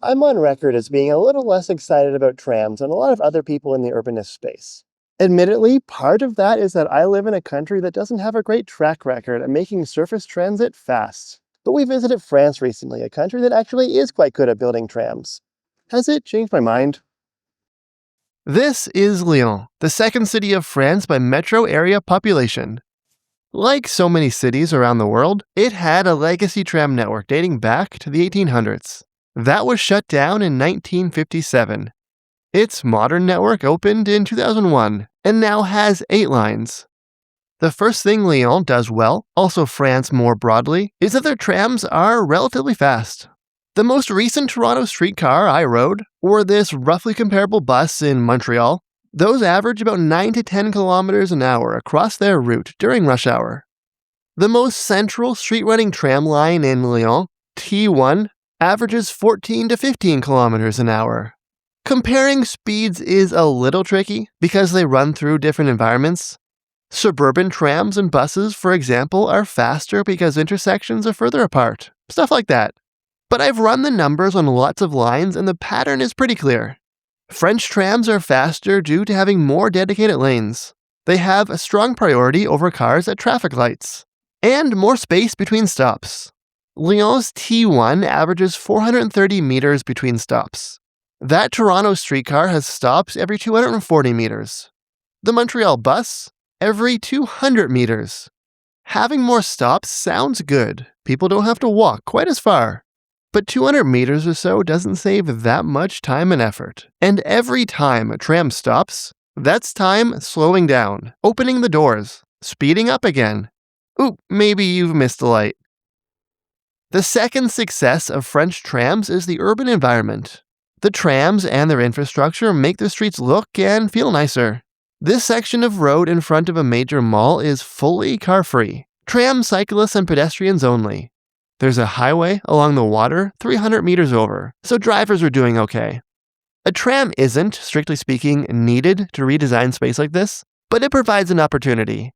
I'm on record as being a little less excited about trams than a lot of other people in the urbanist space. Admittedly, part of that is that I live in a country that doesn't have a great track record at making surface transit fast. But we visited France recently, a country that actually is quite good at building trams. Has it changed my mind? This is Lyon, the second city of France by metro area population. Like so many cities around the world, it had a legacy tram network dating back to the 1800s. That was shut down in 1957. Its modern network opened in 2001 and now has 8 lines. The first thing Lyon does well, also France more broadly, is that their trams are relatively fast. The most recent Toronto streetcar I rode, or this roughly comparable bus in Montreal, those average about 9 to 10 kilometers an hour across their route during rush hour. The most central street-running tram line in Lyon, T1, averages 14 to 15 kilometers an hour. Comparing speeds is a little tricky because they run through different environments. Suburban trams and buses, for example, are faster because intersections are further apart. Stuff like that. But I've run the numbers on lots of lines and the pattern is pretty clear. French trams are faster due to having more dedicated lanes. They have a strong priority over cars at traffic lights. And more space between stops. Lyon's T1 averages 430 meters between stops. That Toronto streetcar has stops every 240 meters. The Montreal bus, every 200 meters. Having more stops sounds good. People don't have to walk quite as far. But 200 meters or so doesn't save that much time and effort. And every time a tram stops, that's time slowing down, opening the doors, speeding up again. Ooh, maybe you've missed a light. The second success of French trams is the urban environment. The trams and their infrastructure make the streets look and feel nicer. This section of road in front of a major mall is fully car-free. Tram cyclists and pedestrians only. There's a highway along the water 300 meters over, so drivers are doing okay. A tram isn't, strictly speaking, needed to redesign space like this, but it provides an opportunity.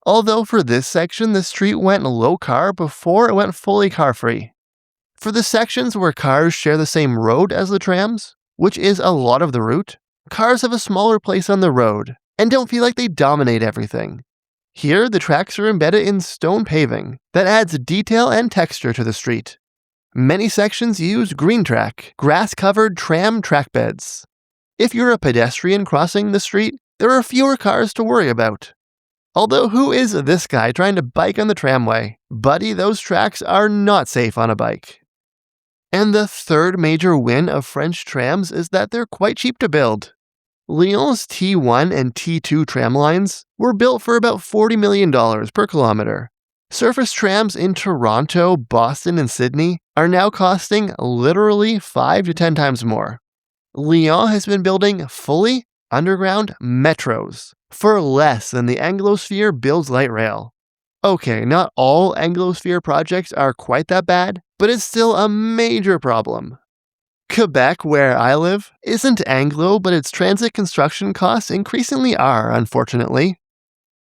Although for this section, the street went low car before it went fully car-free. For the sections where cars share the same road as the trams, which is a lot of the route, cars have a smaller place on the road and don't feel like they dominate everything. Here, the tracks are embedded in stone paving that adds detail and texture to the street. Many sections use green track, grass-covered tram track beds. If you're a pedestrian crossing the street, there are fewer cars to worry about. Although who is this guy trying to bike on the tramway? Buddy, those tracks are not safe on a bike. And the third major win of French trams is that they're quite cheap to build. Lyon's T1 and T2 tram lines were built for about $40 million per kilometer. Surface trams in Toronto, Boston, and Sydney are now costing literally 5 to 10 times more. Lyon has been building fully underground metros for less than the Anglosphere builds light rail. Okay, not all Anglosphere projects are quite that bad, but it's still a major problem. Quebec, where I live, isn't Anglo, but its transit construction costs increasingly are, unfortunately.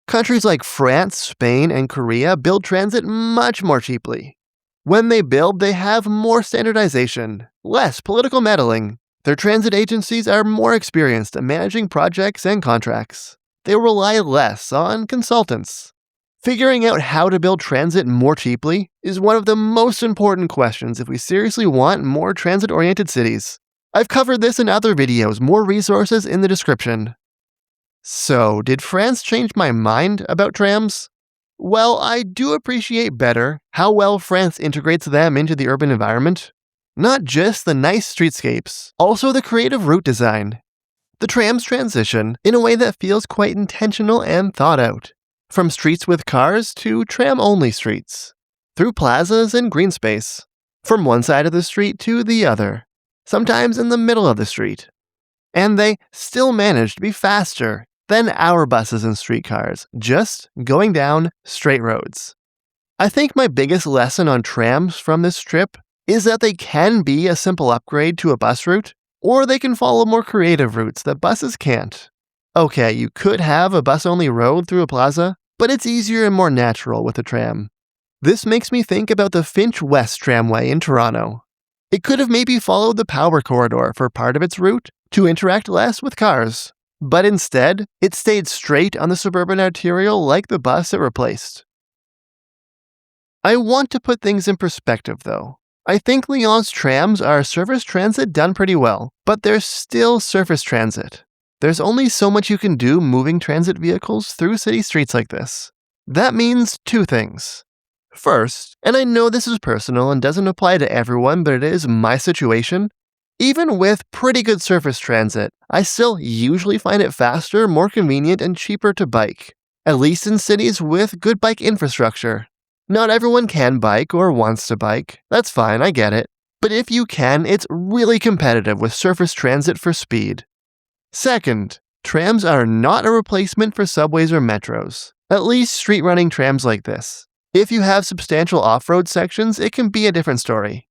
Countries like France, Spain, and Korea build transit much more cheaply. When they build, they have more standardization, less political meddling. Their transit agencies are more experienced at managing projects and contracts. They rely less on consultants. Figuring out how to build transit more cheaply is one of the most important questions if we seriously want more transit-oriented cities. I've covered this in other videos, more resources in the description. So, did France change my mind about trams? Well, I do appreciate better how well France integrates them into the urban environment. Not just the nice streetscapes, also the creative route design. The trams transition in a way that feels quite intentional and thought out. From streets with cars to tram-only streets. Through plazas and green space. From one side of the street to the other. Sometimes in the middle of the street. And they still manage to be faster than our buses and streetcars, just going down straight roads. I think my biggest lesson on trams from this trip is that they can be a simple upgrade to a bus route, or they can follow more creative routes that buses can't. Okay, you could have a bus-only road through a plaza, but it's easier and more natural with a tram. This makes me think about the Finch West tramway in Toronto. It could have maybe followed the power corridor for part of its route to interact less with cars, but instead, it stayed straight on the suburban arterial like the bus it replaced. I want to put things in perspective though. I think Lyon's trams are surface transit done pretty well, but they're still surface transit. There's only so much you can do moving transit vehicles through city streets like this. That means two things. First, and I know this is personal and doesn't apply to everyone, but it is my situation, even with pretty good surface transit, I still usually find it faster, more convenient, and cheaper to bike, at least in cities with good bike infrastructure. Not everyone can bike or wants to bike, that's fine, I get it, but if you can, it's really competitive with surface transit for speed. Second, trams are not a replacement for subways or metros, at least street-running trams like this. If you have substantial off-road sections, it can be a different story.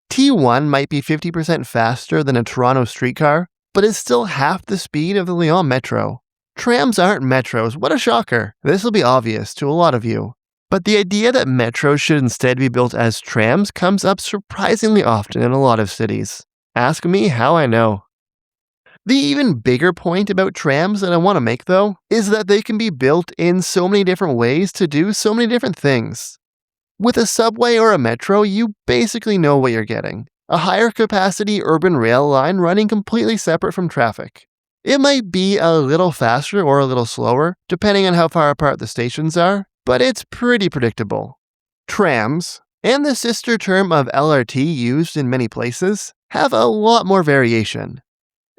T1 might be 50% faster than a Toronto streetcar, but it's still half the speed of the Lyon metro. Trams aren't metros, what a shocker! This will be obvious to a lot of you. But the idea that metros should instead be built as trams comes up surprisingly often in a lot of cities. Ask me how I know. The even bigger point about trams that I want to make though, is that they can be built in so many different ways to do so many different things. With a subway or a metro, you basically know what you're getting. A higher capacity urban rail line running completely separate from traffic. It might be a little faster or a little slower, depending on how far apart the stations are, but it's pretty predictable. Trams, and the sister term of LRT used in many places, have a lot more variation.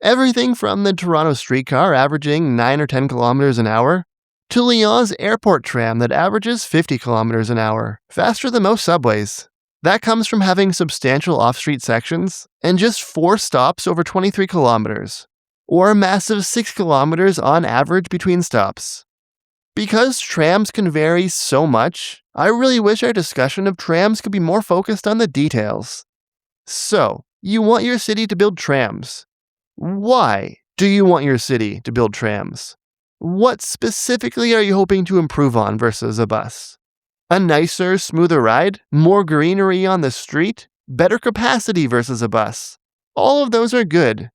Everything from the Toronto streetcar averaging 9 or 10 kilometers an hour, to Lyon's airport tram that averages 50 kilometers an hour, faster than most subways. That comes from having substantial off-street sections, and just 4 stops over 23 kilometers, or a massive 6 kilometers on average between stops. Because trams can vary so much, I really wish our discussion of trams could be more focused on the details. So, you want your city to build trams. Why do you want your city to build trams? What specifically are you hoping to improve on versus a bus? A nicer, smoother ride? More greenery on the street? Better capacity versus a bus? All of those are good.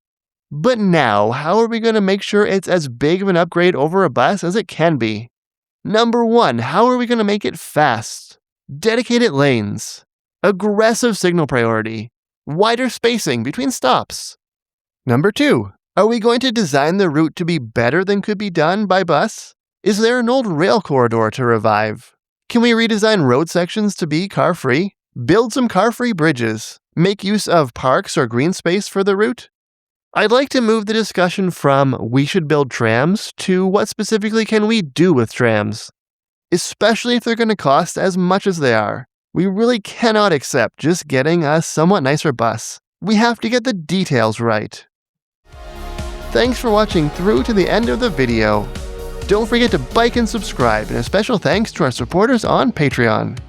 But now, how are we going to make sure it's as big of an upgrade over a bus as it can be? Number 1, how are we going to make it fast? Dedicated lanes. Aggressive signal priority. Wider spacing between stops. Number 2, are we going to design the route to be better than could be done by bus? Is there an old rail corridor to revive? Can we redesign road sections to be car-free? Build some car-free bridges? Make use of parks or green space for the route? I'd like to move the discussion from we should build trams to what specifically can we do with trams? Especially if they're going to cost as much as they are. We really cannot accept just getting a somewhat nicer bus. We have to get the details right. Thanks for watching through to the end of the video. Don't forget to like and subscribe, and a special thanks to our supporters on Patreon.